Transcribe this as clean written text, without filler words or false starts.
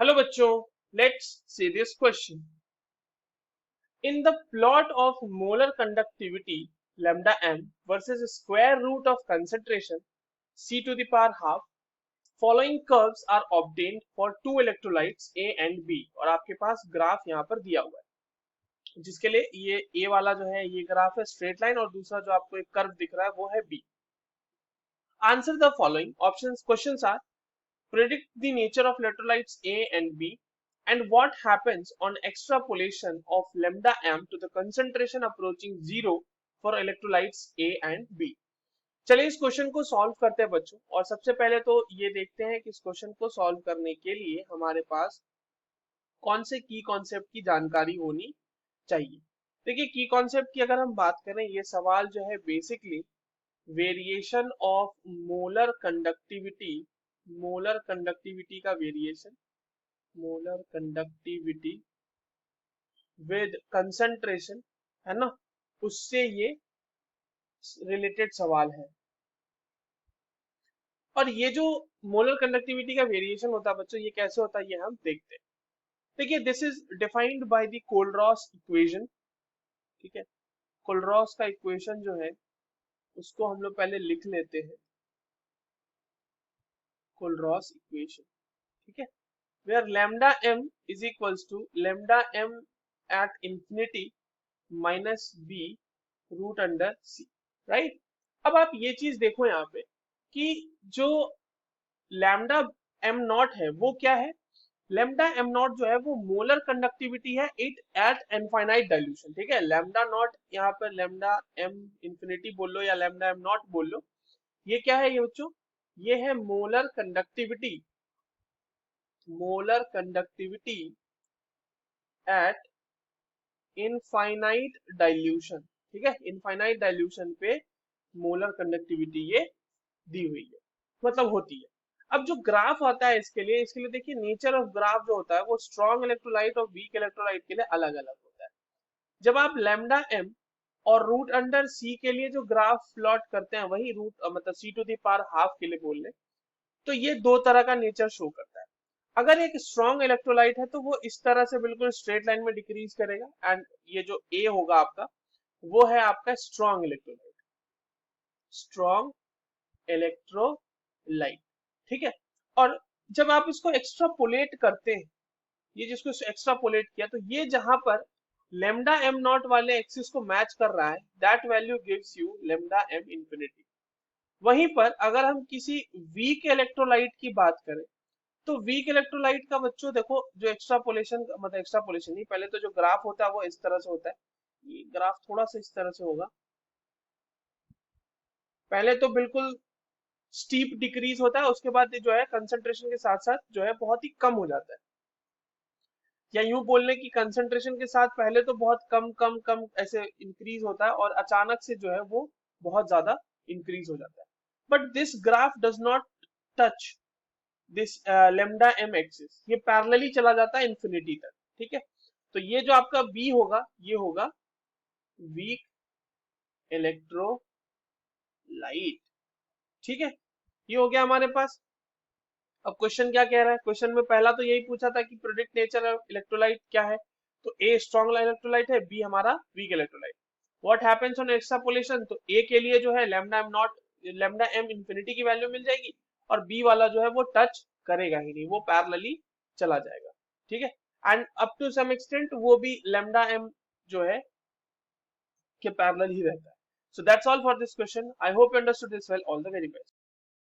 Hello बच्चों, let's see this question. In the plot of molar conductivity lambda m versus square root of concentration c to the power half, following curves are obtained for two electrolytes A and B. और आपके पास graph यहाँ पर दिया हुआ है जिसके लिए ये A वाला जो है ये ग्राफ है स्ट्रेट लाइन और दूसरा जो आपको एक कर्व दिख रहा है वो है B. Answer the following options. Questions are: predict the nature of electrolytes A and B, and what happens on extrapolation of lambda m to the concentration approaching zero for electrolytes A and B. चलिए इस question को solve करते हैं बच्चों. और सबसे पहले तो ये देखते हैं कि इस क्वेश्चन को सॉल्व करने के लिए हमारे पास कौन से की कॉन्सेप्ट की जानकारी होनी चाहिए. देखिए, की कॉन्सेप्ट की अगर हम बात करें, ये सवाल जो है basically variation of molar conductivity का variation, molar conductivity with concentration, है ना, उससे ये रिलेटेड सवाल है. और ये जो मोलर कंडक्टिविटी का वेरिएशन होता है बच्चों, ये कैसे होता है ये हम देखते हैं. देखिए, this is defined by the कोलरॉस equation. ठीक है, कोलरॉस का इक्वेशन जो है उसको हम लोग पहले लिख लेते हैं. कोलरॉस इक्वेशन, ठीक है, where lambda m is equals to lambda m at infinity minus b root under c, right. अब आप ये चीज देखो यहाँ पे कि जो लैम्डा एम नॉट है वो क्या है. लैम्डा एम नॉट जो है वो मोलर कंडक्टिविटी है इट एट इनफाइनाइट डाइल्यूशन. ठीक है, लैम्डा नॉट यहाँ पर लैम्डा एम इंफिनिटी बोल लो या लैम्डा एम नॉट बोल लो, ये क्या है ये बच्चों, ये है molar conductivity eight infinite dilution. ठीक है, इनफाइनाइट डाइल्यूशन पे मोलर कंडक्टिविटी ये दी हुई है, मतलब होती है. अब जो ग्राफ आता है इसके लिए देखिए, नेचर ऑफ ग्राफ जो होता है वो स्ट्रॉन्ग इलेक्ट्रोलाइट और वीक इलेक्ट्रोलाइट के लिए अलग अलग होता है. जब आप लैम्डा एम और रूट अंडर सी के लिए जो ग्राफ प्लॉट करते हैं वही रूट मतलब सी टू द पावर हाफ के लिए बोल ले, तो ये दो तरह का नेचर शो करता है. अगर एक स्ट्रॉन्ग इलेक्ट्रोलाइट है तो वो इस तरह से बिल्कुल स्ट्रेट लाइन में डिक्रीज करेगा, एंड ये जो ए होगा आपका वो है आपका स्ट्रॉन्ग इलेक्ट्रोलाइट. ठीक है, और जब आप इसको एक्स्ट्रापोलेट करते हैं, ये जिसको एक्स्ट्रापोलेट किया, तो ये जहां पर लेमडा एम नॉट वाले एक्सिस को मैच कर रहा है, that value gives you lambda M infinity. वहीं पर अगर हम किसी वीक इलेक्ट्रोलाइट की बात करें, तो वीक इलेक्ट्रोलाइट का बच्चों देखो, जो एक्स्ट्रापोलेशन मतलब एक्स्ट्रापोलेशन नहीं, पहले तो जो ग्राफ होता है वो इस तरह से होता है. ये ग्राफ थोड़ा सा इस तरह से होगा. पहले तो बिल्कुल स्टीप डिक्रीज होता है, उसके बाद जो है कंसंट्रेशन के साथ साथ जो है बहुत ही कम हो जाता है. या यूं बोलने की कंसंट्रेशन के साथ पहले तो बहुत कम कम कम ऐसे इंक्रीज होता है और अचानक से जो है वो बहुत ज्यादा इंक्रीज हो जाता है. But this graph does not touch this lambda M axis, ये पैरेलली चला जाता है इंफिनिटी तक. ठीक है, तो ये जो आपका बी होगा ये होगा वीक इलेक्ट्रोलाइट. ठीक है, ये हो गया हमारे पास. अब क्वेश्चन क्या कह रहा है, क्वेश्चन में पहला तो यही पूछा था कि प्रेडिक्ट नेचर ऑफ इलेक्ट्रोलाइट क्या है, तो ए स्ट्रॉन्ग इलेक्ट्रोलाइट है, बी हमारा weak electrolyte. What happens on extrapolation, तो ए के लिए जो है lambda M not lambda M infinity की वैल्यू मिल जाएगी, और बी वाला जो है वो टच करेगा ही नहीं, वो पैरेलली चला जाएगा. ठीक है, and up to some extent वो भी लैम्डा एम जो है के पैरेलल ही रहता है. So that's all for this question. I hope you understood this well. All the very best.